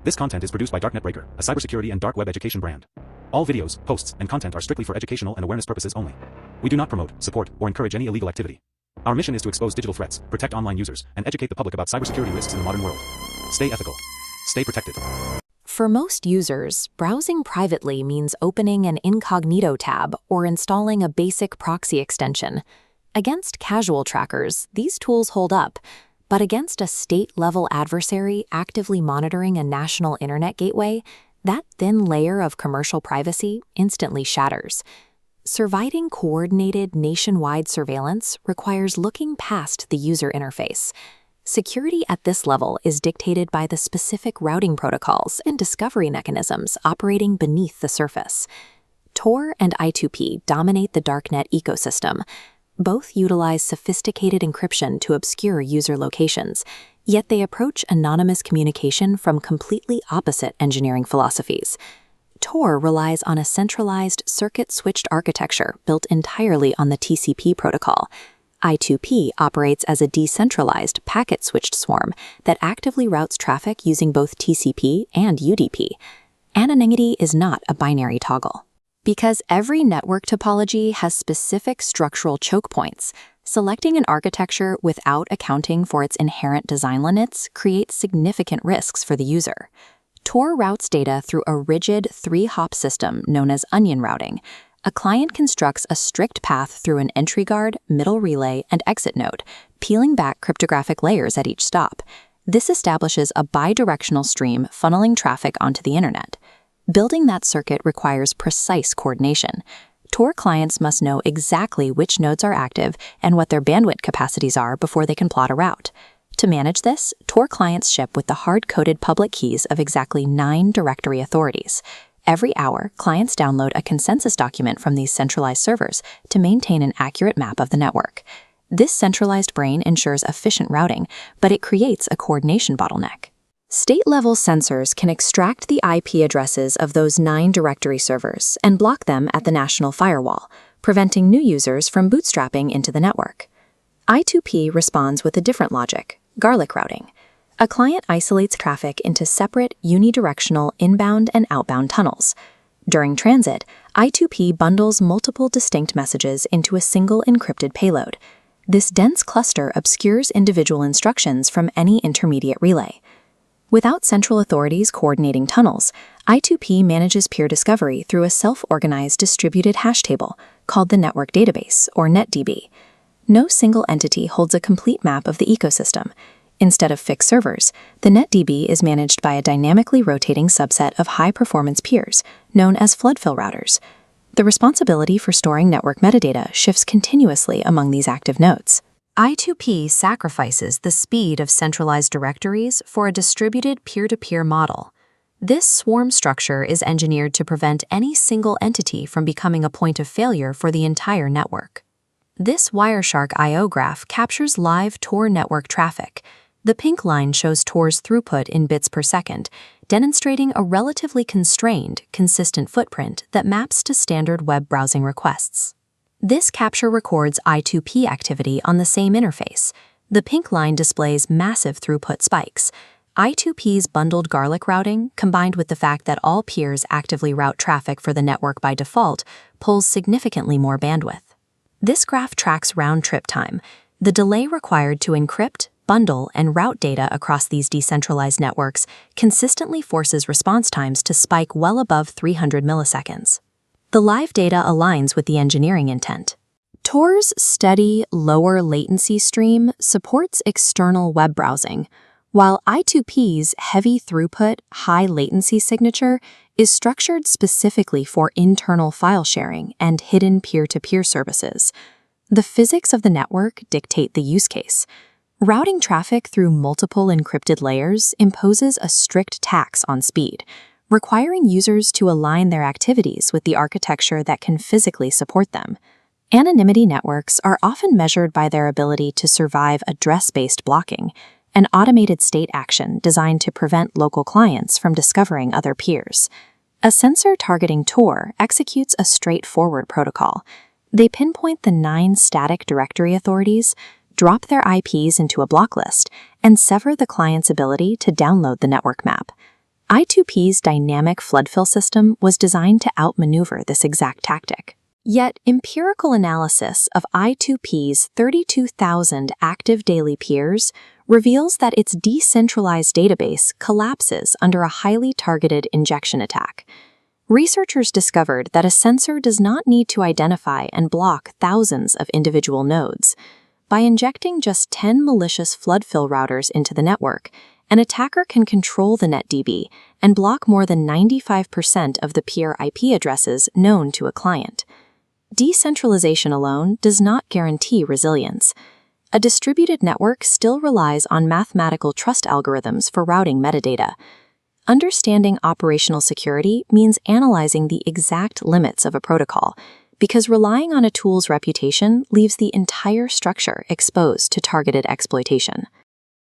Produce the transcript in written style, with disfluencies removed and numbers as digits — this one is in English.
This content is produced by Darknet Breaker, a cybersecurity and dark web education brand. All videos, posts, and content are strictly for educational and awareness purposes only. We do not promote, support, or encourage any illegal activity. Our mission is to expose digital threats, protect online users, and educate the public about cybersecurity risks in the modern world. Stay ethical. Stay protected. For most users, browsing privately means opening an incognito tab or installing a basic proxy extension. Against casual trackers, these tools hold up, but against a state-level adversary actively monitoring a national internet gateway, that thin layer of commercial privacy instantly shatters. Surviving coordinated nationwide surveillance requires looking past the user interface. Security at this level is dictated by the specific routing protocols and discovery mechanisms operating beneath the surface. Tor and I2P dominate the darknet ecosystem. Both utilize sophisticated encryption to obscure user locations, yet they approach anonymous communication from completely opposite engineering philosophies. Tor relies on a centralized circuit-switched architecture built entirely on the TCP protocol. I2P operates as a decentralized packet-switched swarm that actively routes traffic using both TCP and UDP. Anonymity is not a binary toggle. Because every network topology has specific structural choke points, selecting an architecture without accounting for its inherent design limits creates significant risks for the user. Tor routes data through a rigid 3-hop system known as onion routing. A client constructs a strict path through an entry guard, middle relay, and exit node, peeling back cryptographic layers at each stop. This establishes a bidirectional stream funneling traffic onto the internet. Building that circuit requires precise coordination. Tor clients must know exactly which nodes are active and what their bandwidth capacities are before they can plot a route. To manage this, Tor clients ship with the hard-coded public keys of exactly 9 directory authorities. Every hour, clients download a consensus document from these centralized servers to maintain an accurate map of the network. This centralized brain ensures efficient routing, but it creates a coordination bottleneck. State-level sensors can extract the IP addresses of those 9 directory servers and block them at the national firewall, preventing new users from bootstrapping into the network. I2P responds with a different logic, garlic routing. A client isolates traffic into separate unidirectional inbound and outbound tunnels. During transit, I2P bundles multiple distinct messages into a single encrypted payload. This dense cluster obscures individual instructions from any intermediate relay. Without central authorities coordinating tunnels, I2P manages peer discovery through a self-organized distributed hash table called the Network Database, or NetDB. No single entity holds a complete map of the ecosystem. Instead of fixed servers, the NetDB is managed by a dynamically rotating subset of high-performance peers, known as floodfill routers. The responsibility for storing network metadata shifts continuously among these active nodes. I2P sacrifices the speed of centralized directories for a distributed peer-to-peer model. This swarm structure is engineered to prevent any single entity from becoming a point of failure for the entire network. This Wireshark I/O graph captures live Tor network traffic. The pink line shows Tor's throughput in bits per second, demonstrating a relatively constrained, consistent footprint that maps to standard web browsing requests. This capture records I2P activity on the same interface. The pink line displays massive throughput spikes. I2P's bundled garlic routing, combined with the fact that all peers actively route traffic for the network by default, pulls significantly more bandwidth. This graph tracks round-trip time, the delay required to encrypt, bundle, and route data across these decentralized networks consistently forces response times to spike well above 300 milliseconds. The live data aligns with the engineering intent. Tor's steady, lower latency stream supports external web browsing, while I2P's heavy throughput, high latency signature is structured specifically for internal file sharing and hidden peer-to-peer services. The physics of the network dictate the use case. Routing traffic through multiple encrypted layers imposes a strict tax on speed, requiring users to align their activities with the architecture that can physically support them. Anonymity networks are often measured by their ability to survive address-based blocking, an automated state action designed to prevent local clients from discovering other peers. A sensor targeting Tor executes a straightforward protocol. They pinpoint the 9 static directory authorities, drop their IPs into a block list, and sever the client's ability to download the network map. I2P's dynamic flood fill system was designed to outmaneuver this exact tactic. Yet, empirical analysis of I2P's 32,000 active daily peers reveals that its decentralized database collapses under a highly targeted injection attack. Researchers discovered that a sensor does not need to identify and block thousands of individual nodes. By injecting just 10 malicious flood fill routers into the network, an attacker can control the NetDB and block more than 95% of the peer IP addresses known to a client. Decentralization alone does not guarantee resilience. A distributed network still relies on mathematical trust algorithms for routing metadata. Understanding operational security means analyzing the exact limits of a protocol, because relying on a tool's reputation leaves the entire structure exposed to targeted exploitation.